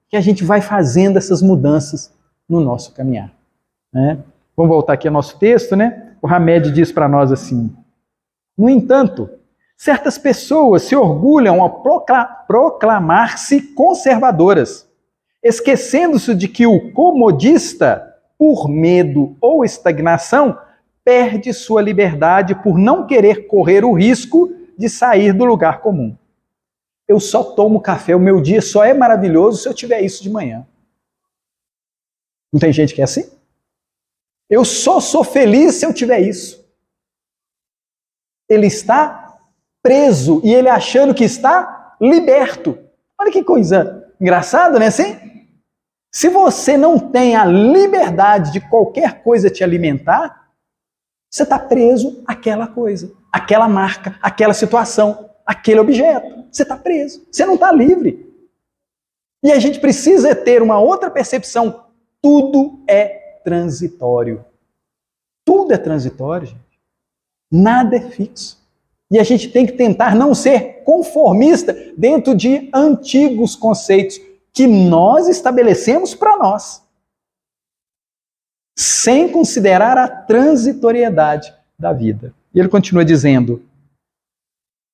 que a gente vai fazendo essas mudanças no nosso caminhar. Né? Vamos voltar aqui ao nosso texto, né? O Hamed diz para nós assim, no entanto, certas pessoas se orgulham ao proclamar-se conservadoras, esquecendo-se de que o comodista, por medo ou estagnação, perde sua liberdade por não querer correr o risco de sair do lugar comum. Eu só tomo café, o meu dia só é maravilhoso se eu tiver isso de manhã. Não tem gente que é assim? Eu só sou feliz se eu tiver isso. Ele está preso e ele achando que está liberto. Olha que coisa engraçada, né? Assim? Se você não tem a liberdade de qualquer coisa te alimentar, você está preso àquela coisa, àquela marca, àquela situação, àquele objeto. Você está preso, você não está livre. E a gente precisa ter uma outra percepção. Tudo é transitório. Tudo é transitório, gente. Nada é fixo. E a gente tem que tentar não ser conformista dentro de antigos conceitos que nós estabelecemos para nós, sem considerar a transitoriedade da vida. E ele continua dizendo,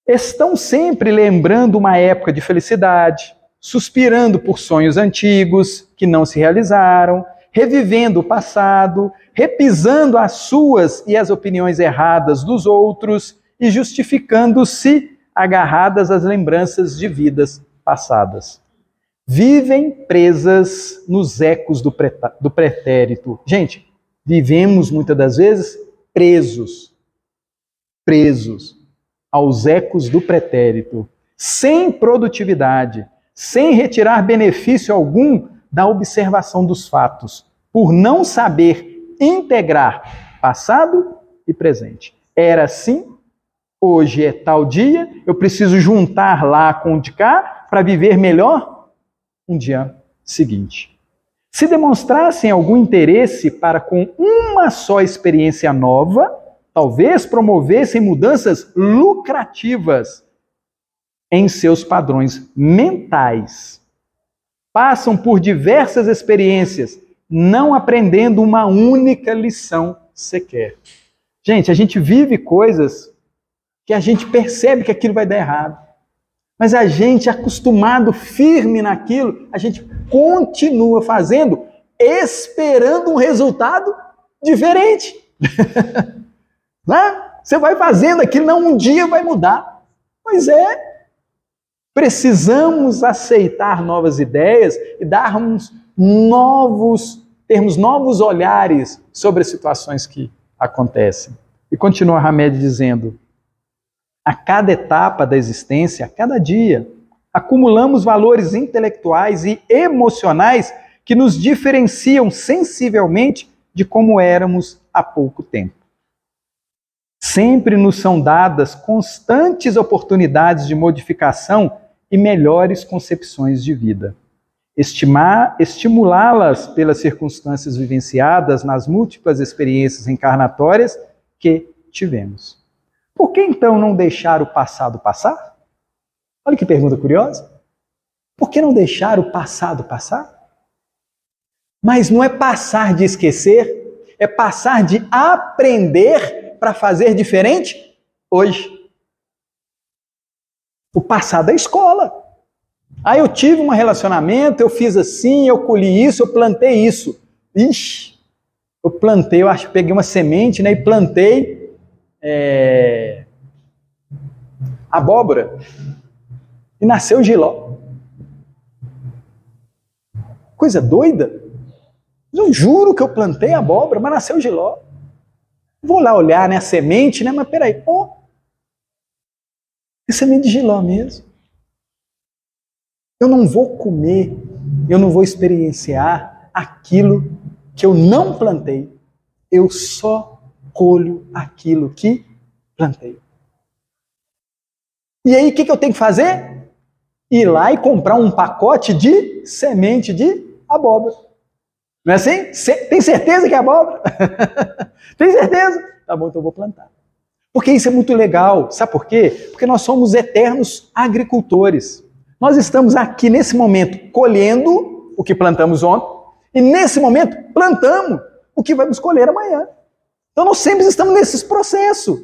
estão sempre lembrando uma época de felicidade, suspirando por sonhos antigos que não se realizaram, revivendo o passado, repisando as suas e as opiniões erradas dos outros e justificando-se agarradas às lembranças de vidas passadas. Vivem presas nos ecos do pretérito. Gente, vivemos muitas das vezes presos aos ecos do pretérito, sem produtividade, sem retirar benefício algum da observação dos fatos, por não saber integrar passado e presente. Era assim, hoje é tal dia, eu preciso juntar lá com o de cá para viver melhor um dia seguinte. Se demonstrassem algum interesse para com uma só experiência nova, talvez promovessem mudanças lucrativas em seus padrões mentais. Passam por diversas experiências, não aprendendo uma única lição sequer. Gente, a gente vive coisas que a gente percebe que aquilo vai dar errado. Mas a gente, acostumado, firme naquilo, a gente continua fazendo, esperando um resultado diferente. Você vai fazendo aquilo, não, um dia vai mudar. Pois é. Precisamos aceitar novas ideias e termos novos olhares sobre as situações que acontecem. E continua Hamed dizendo: a cada etapa da existência, a cada dia, acumulamos valores intelectuais e emocionais que nos diferenciam sensivelmente de como éramos há pouco tempo. Sempre nos são dadas constantes oportunidades de modificação e melhores concepções de vida. Estimulá-las pelas circunstâncias vivenciadas nas múltiplas experiências encarnatórias que tivemos. Por que então não deixar o passado passar? Olha que pergunta curiosa. Por que não deixar o passado passar? Mas não é passar de esquecer, é passar de aprender para fazer diferente hoje. O passado é escola. Eu tive um relacionamento, eu fiz assim, eu colhi isso, eu plantei isso. Ixi, eu plantei, eu acho que peguei uma semente, né, e plantei abóbora. E nasceu jiló. Coisa doida. Eu juro que eu plantei abóbora, mas nasceu jiló. Vou lá olhar, né, a semente, né, mas peraí, é semente de jiló mesmo. Eu não vou comer, eu não vou experienciar aquilo que eu não plantei. Eu só colho aquilo que plantei. E aí, o que eu tenho que fazer? Ir lá e comprar um pacote de semente de abóbora. Não é assim? Tem certeza que é abóbora? Tem certeza? Tá bom, então eu vou plantar. Porque isso é muito legal. Sabe por quê? Porque nós somos eternos agricultores. Nós estamos aqui nesse momento colhendo o que plantamos ontem e nesse momento plantamos o que vamos colher amanhã. Então nós sempre estamos nesses processos.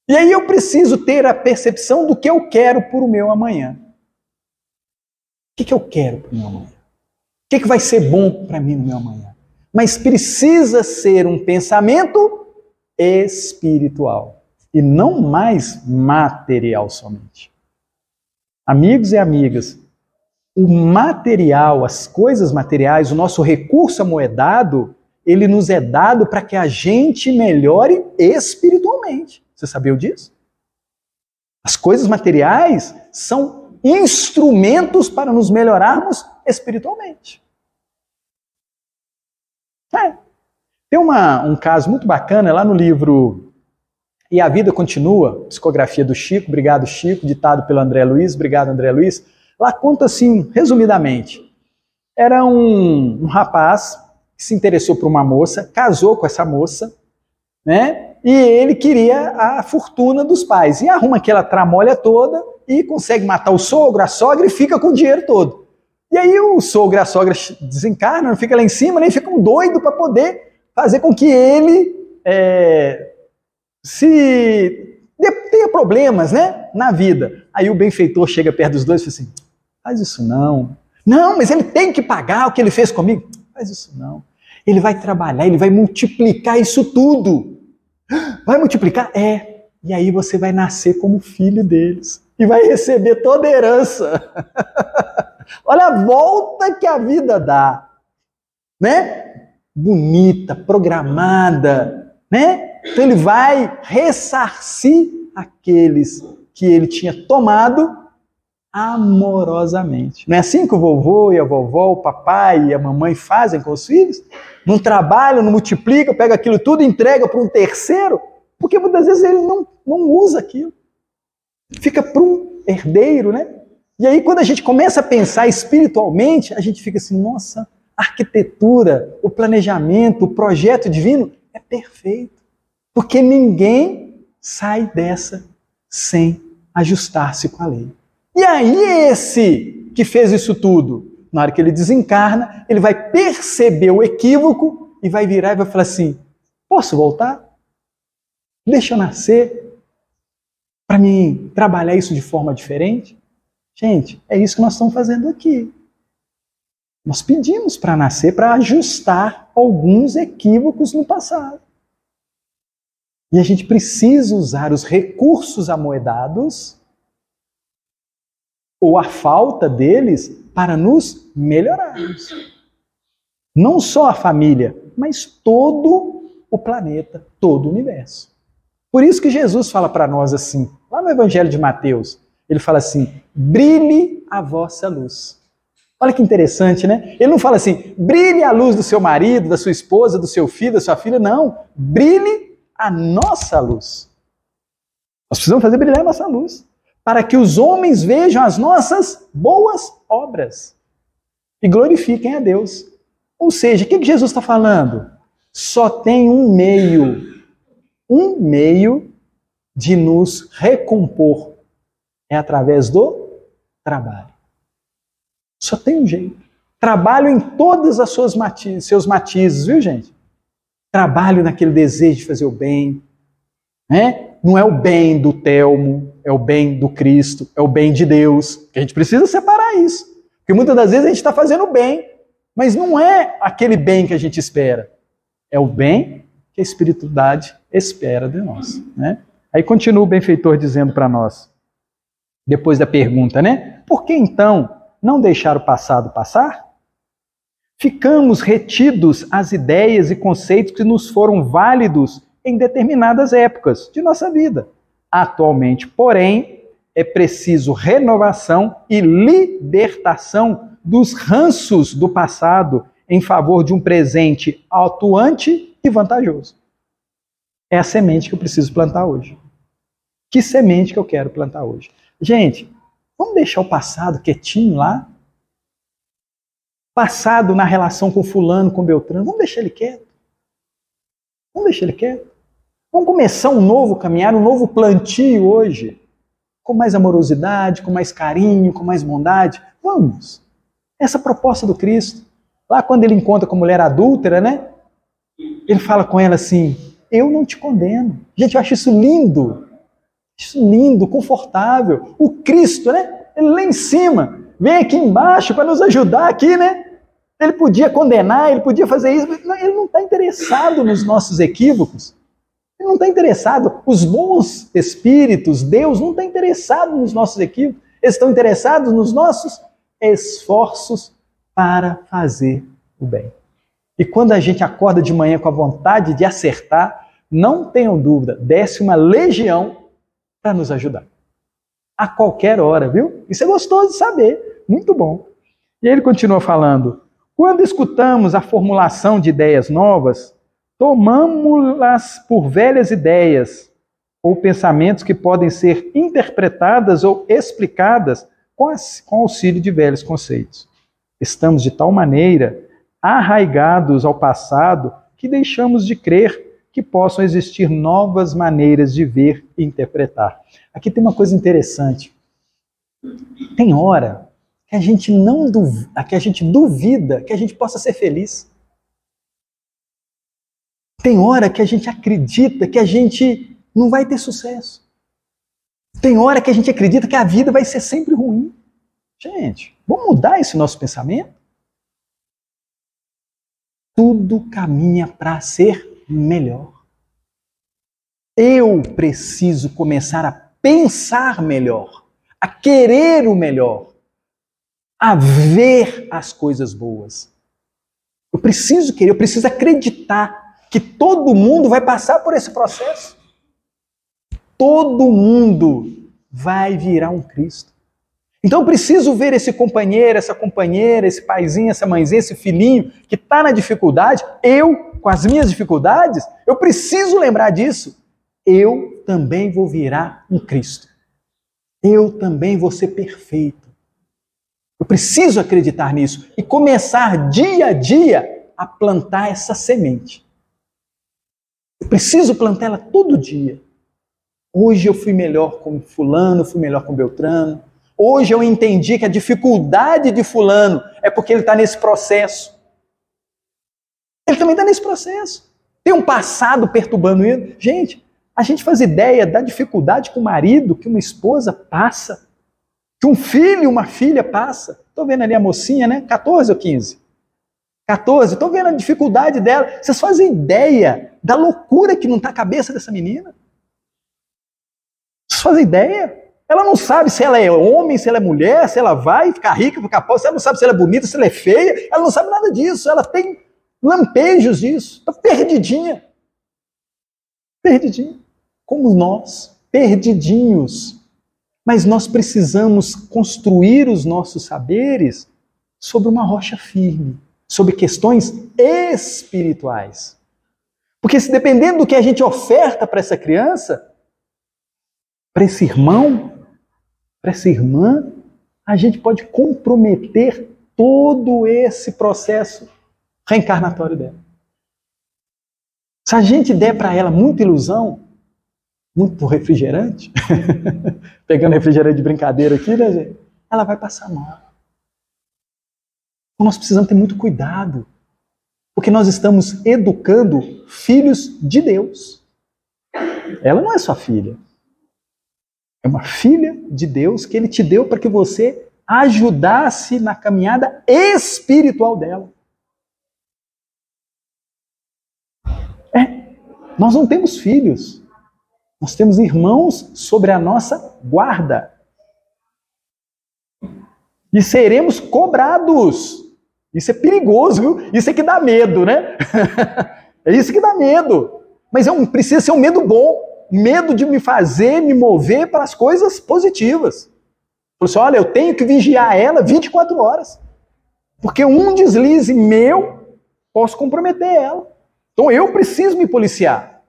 E aí eu preciso ter a percepção do que eu quero para o meu amanhã. O que eu quero para o meu amanhã? O que vai ser bom para mim no meu amanhã? Mas precisa ser um pensamento espiritual e não mais material somente. Amigos e amigas, o material, as coisas materiais, o nosso recurso amoedado, ele nos é dado para que a gente melhore espiritualmente. Você sabia disso? As coisas materiais são instrumentos para nos melhorarmos espiritualmente. Tem um caso muito bacana lá no livro E a Vida Continua, psicografia do Chico, obrigado Chico, ditado pelo André Luiz, obrigado André Luiz. Lá conta assim, resumidamente, era um rapaz que se interessou por uma moça, casou com essa moça, né? E ele queria a fortuna dos pais. E arruma aquela tramolha toda e consegue matar o sogro, a sogra e fica com o dinheiro todo. E aí o sogro e a sogra desencarnam, fica lá em cima, nem ficam doidos para poder fazer com que ele tenha problemas, né, na vida. Aí o benfeitor chega perto dos dois e fala assim, faz isso não. Não, mas ele tem que pagar o que ele fez comigo. Faz isso não. Ele vai trabalhar, ele vai multiplicar isso tudo. Vai multiplicar? É. E aí você vai nascer como filho deles. E vai receber toda a herança. Olha a volta que a vida dá. Né? Bonita, programada. Né? Então ele vai ressarcir aqueles que ele tinha tomado amorosamente. Não é assim que o vovô e a vovó, o papai e a mamãe fazem com os filhos? Não trabalham, não multiplicam, pega aquilo tudo e entrega para um terceiro, porque muitas vezes ele não usa aquilo. Fica para um herdeiro, né? E aí quando a gente começa a pensar espiritualmente, a gente fica assim, nossa, a arquitetura, o planejamento, o projeto divino é perfeito. Porque ninguém sai dessa sem ajustar-se com a lei. E aí esse que fez isso tudo, na hora que ele desencarna, ele vai perceber o equívoco e vai virar e vai falar assim, posso voltar? Deixa eu nascer para mim trabalhar isso de forma diferente? Gente, é isso que nós estamos fazendo aqui. Nós pedimos para nascer, para ajustar alguns equívocos no passado. E a gente precisa usar os recursos amoedados ou a falta deles para nos melhorarmos. Não só a família, mas todo o planeta, todo o universo. Por isso que Jesus fala para nós assim, lá no Evangelho de Mateus, ele fala assim, brilhe a vossa luz. Olha que interessante, né? Ele não fala assim, brilhe a luz do seu marido, da sua esposa, do seu filho, da sua filha, não. Brilhe a nossa luz. Nós precisamos fazer brilhar a nossa luz, para que os homens vejam as nossas boas obras e glorifiquem a Deus. Ou seja, o que Jesus está falando? Só tem um meio de nos recompor. É através do trabalho. Só tem um jeito. Trabalho em todas as seus matizes, viu, gente? Trabalho naquele desejo de fazer o bem, né? Não é o bem do Telmo, é o bem do Cristo, é o bem de Deus. Que a gente precisa separar isso. Porque muitas das vezes a gente está fazendo o bem, mas não é aquele bem que a gente espera. É o bem que a espiritualidade espera de nós, né? Aí continua o benfeitor dizendo para nós, depois da pergunta, né? Por que então não deixar o passado passar? Ficamos retidos às ideias e conceitos que nos foram válidos em determinadas épocas de nossa vida. Atualmente, porém, é preciso renovação e libertação dos ranços do passado em favor de um presente atuante e vantajoso. É a semente que eu preciso plantar hoje. Que semente que eu quero plantar hoje? Gente, vamos deixar o passado quietinho lá? Passado na relação com fulano, com Beltrano, vamos deixar ele quieto. Vamos deixar ele quieto. Vamos começar um novo caminhar, um novo plantio hoje. Com mais amorosidade, com mais carinho, com mais bondade. Vamos. Essa proposta do Cristo. Lá quando ele encontra com a mulher adúltera, né? Ele fala com ela assim, eu não te condeno. Gente, eu acho isso lindo. Isso lindo, confortável. O Cristo, né? Ele lá em cima, vem aqui embaixo para nos ajudar aqui, né? Ele podia condenar, ele podia fazer isso, mas ele não está interessado nos nossos equívocos. Ele não está interessado. Os bons espíritos, Deus, não está interessado nos nossos equívocos. Eles estão interessados nos nossos esforços para fazer o bem. E quando a gente acorda de manhã com a vontade de acertar, não tenham dúvida, desce uma legião para nos ajudar. A qualquer hora, viu? Isso é gostoso de saber. Muito bom. E aí ele continua falando, quando escutamos a formulação de ideias novas, tomamos-las por velhas ideias ou pensamentos que podem ser interpretadas ou explicadas com auxílio de velhos conceitos. Estamos de tal maneira arraigados ao passado que deixamos de crer que possam existir novas maneiras de ver e interpretar. Aqui tem uma coisa interessante. Tem hora que a gente duvida que a gente possa ser feliz. Tem hora que a gente acredita que a gente não vai ter sucesso. Tem hora que a gente acredita que a vida vai ser sempre ruim. Gente, vamos mudar esse nosso pensamento? Tudo caminha para ser melhor. Eu preciso começar a pensar melhor, a querer o melhor, a ver as coisas boas. Eu preciso querer, eu preciso acreditar que todo mundo vai passar por esse processo. Todo mundo vai virar um Cristo. Então eu preciso ver esse companheiro, essa companheira, esse paizinho, essa mãezinha, esse filhinho que está na dificuldade, eu, com as minhas dificuldades, eu preciso lembrar disso. Eu também vou virar um Cristo. Eu também vou ser perfeito. Eu preciso acreditar nisso e começar dia a dia a plantar essa semente. Eu preciso plantar ela todo dia. Hoje eu fui melhor com fulano, fui melhor com Beltrano. Hoje eu entendi que a dificuldade de fulano é porque ele está nesse processo. Ele também está nesse processo. Tem um passado perturbando ele. Gente, a gente faz ideia da dificuldade que o marido, que uma esposa passa, que um filho e uma filha passa. Estou vendo ali a mocinha, né? 14 ou 15? 14. Estou vendo a dificuldade dela. Vocês fazem ideia da loucura que não está a cabeça dessa menina? Vocês fazem ideia? Ela não sabe se ela é homem, se ela é mulher, se ela vai ficar rica, ficar pobre, ela não sabe se ela é bonita, se ela é feia, ela não sabe nada disso, ela tem lampejos disso, está perdidinha. Perdidinha. Como nós, perdidinhos. Mas nós precisamos construir os nossos saberes sobre uma rocha firme, sobre questões espirituais. Porque se dependendo do que a gente oferta para essa criança, para esse irmão, para essa irmã, a gente pode comprometer todo esse processo reencarnatório dela. Se a gente der para ela muita ilusão, muito refrigerante, pegando refrigerante de brincadeira aqui, né, gente? Ela vai passar mal. Então nós precisamos ter muito cuidado, porque nós estamos educando filhos de Deus. Ela não é sua filha. É uma filha de Deus que Ele te deu para que você ajudasse na caminhada espiritual dela. Nós não temos filhos. Nós temos irmãos sobre a nossa guarda. E seremos cobrados. Isso é perigoso, viu? Isso é que dá medo, né? É isso que dá medo. Mas precisa ser um medo bom. Medo de me fazer, me mover para as coisas positivas. Falei assim, olha, eu tenho que vigiar ela 24 horas. Porque um deslize meu, posso comprometer ela. Então eu preciso me policiar.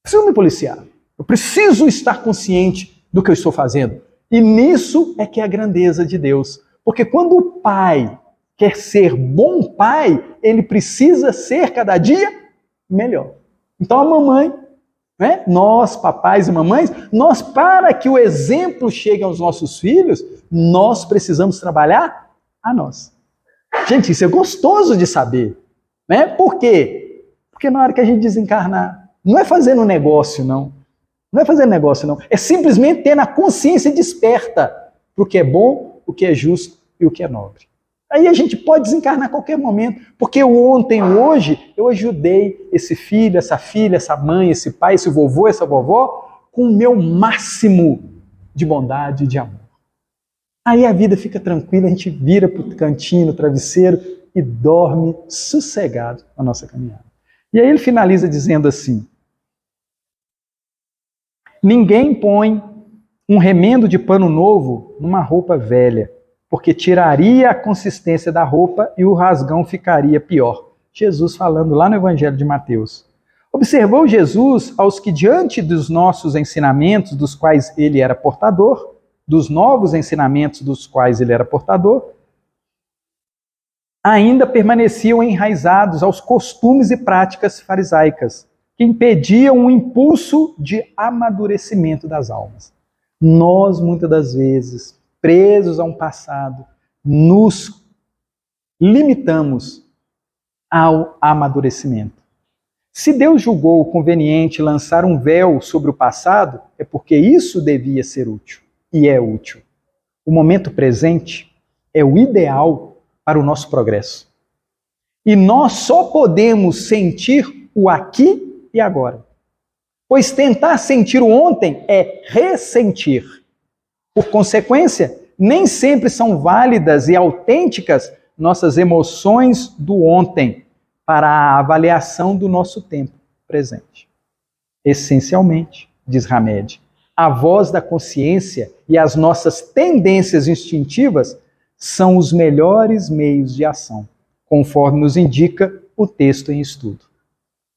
Preciso me policiar. Eu preciso estar consciente do que eu estou fazendo. E nisso é que é a grandeza de Deus. Porque quando o pai quer ser bom pai, ele precisa ser cada dia melhor. Então a mamãe, né? Nós, papais e mamães, nós, para que o exemplo chegue aos nossos filhos, nós precisamos trabalhar a nós. Gente, isso é gostoso de saber. Né? Por quê? Porque na hora que a gente desencarnar, não é fazendo negócio, não. Não é fazendo negócio, não. É simplesmente ter a consciência desperta para o que é bom, o que é justo e o que é nobre. Aí a gente pode desencarnar a qualquer momento, porque ontem, hoje, eu ajudei esse filho, essa filha, essa mãe, esse pai, esse vovô, essa vovó, com o meu máximo de bondade e de amor. Aí a vida fica tranquila, a gente vira para o cantinho, no travesseiro e dorme sossegado a nossa caminhada. E aí ele finaliza dizendo assim: ninguém põe um remendo de pano novo numa roupa velha, porque tiraria a consistência da roupa e o rasgão ficaria pior. Jesus falando lá no Evangelho de Mateus. Observou Jesus aos que, diante dos nossos ensinamentos, dos quais ele era portador, dos novos ensinamentos dos quais ele era portador, ainda permaneciam enraizados aos costumes e práticas farisaicas, que impediam o impulso de amadurecimento das almas. Nós, muitas das vezes, presos a um passado, nos limitamos ao amadurecimento. Se Deus julgou conveniente lançar um véu sobre o passado, é porque isso devia ser útil, e é útil. O momento presente é o ideal para o nosso progresso. E nós só podemos sentir o aqui e agora. Pois tentar sentir o ontem é ressentir. Por consequência, nem sempre são válidas e autênticas nossas emoções do ontem para a avaliação do nosso tempo presente. Essencialmente, diz Hamed, a voz da consciência e as nossas tendências instintivas são os melhores meios de ação, conforme nos indica o texto em estudo.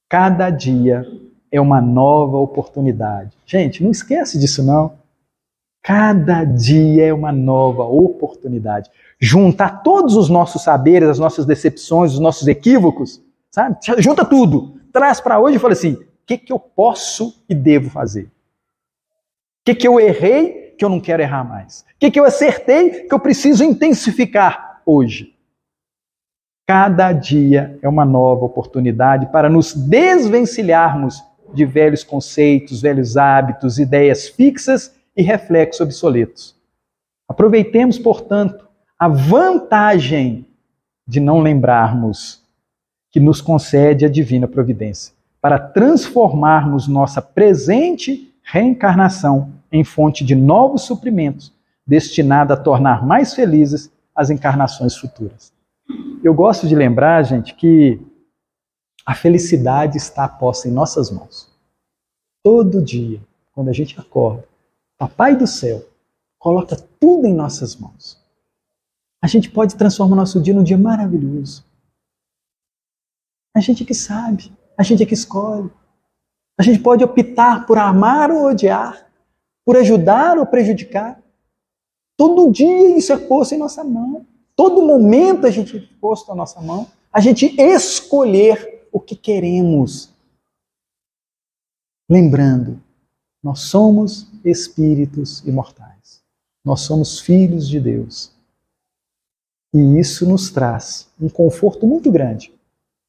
Cada dia é uma nova oportunidade. Gente, não esquece disso não. Cada dia é uma nova oportunidade. Juntar todos os nossos saberes, as nossas decepções, os nossos equívocos, sabe? Junta tudo, traz para hoje e fala assim, o que eu posso e devo fazer? O que eu errei que eu não quero errar mais? O que eu acertei que eu preciso intensificar hoje? Cada dia é uma nova oportunidade para nos desvencilharmos de velhos conceitos, velhos hábitos, ideias fixas e reflexos obsoletos. Aproveitemos, portanto, a vantagem de não lembrarmos que nos concede a divina providência, para transformarmos nossa presente reencarnação em fonte de novos suprimentos, destinada a tornar mais felizes as encarnações futuras. Eu gosto de lembrar, gente, que a felicidade está posta em nossas mãos. Todo dia, quando a gente acorda, Papai do Céu coloca tudo em nossas mãos. A gente pode transformar nosso dia num dia maravilhoso. A gente é que sabe, a gente é que escolhe. A gente pode optar por amar ou odiar, por ajudar ou prejudicar. Todo dia isso é posto em nossa mão. Todo momento a gente é posto na nossa mão. A gente escolher o que queremos. Lembrando, nós somos espíritos imortais. Nós somos filhos de Deus. E isso nos traz um conforto muito grande,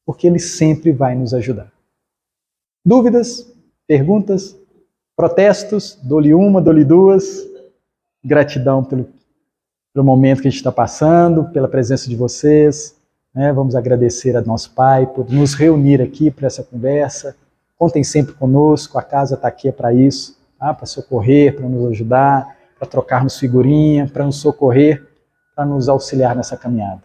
porque Ele sempre vai nos ajudar. Dúvidas? Perguntas? Protestos? Dou-lhe uma, dou-lhe duas. Gratidão pelo momento que a gente está passando, pela presença de vocês. Vamos agradecer a nosso Pai por nos reunir aqui para essa conversa. Contem sempre conosco, a casa está aqui para isso, tá? Para socorrer, para nos ajudar, para trocarmos figurinha, para nos socorrer, para nos auxiliar nessa caminhada.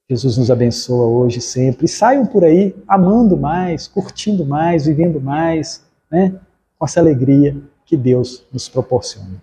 Jesus nos abençoa hoje e sempre. E saiam por aí amando mais, curtindo mais, vivendo mais, com essa alegria que Deus nos proporciona.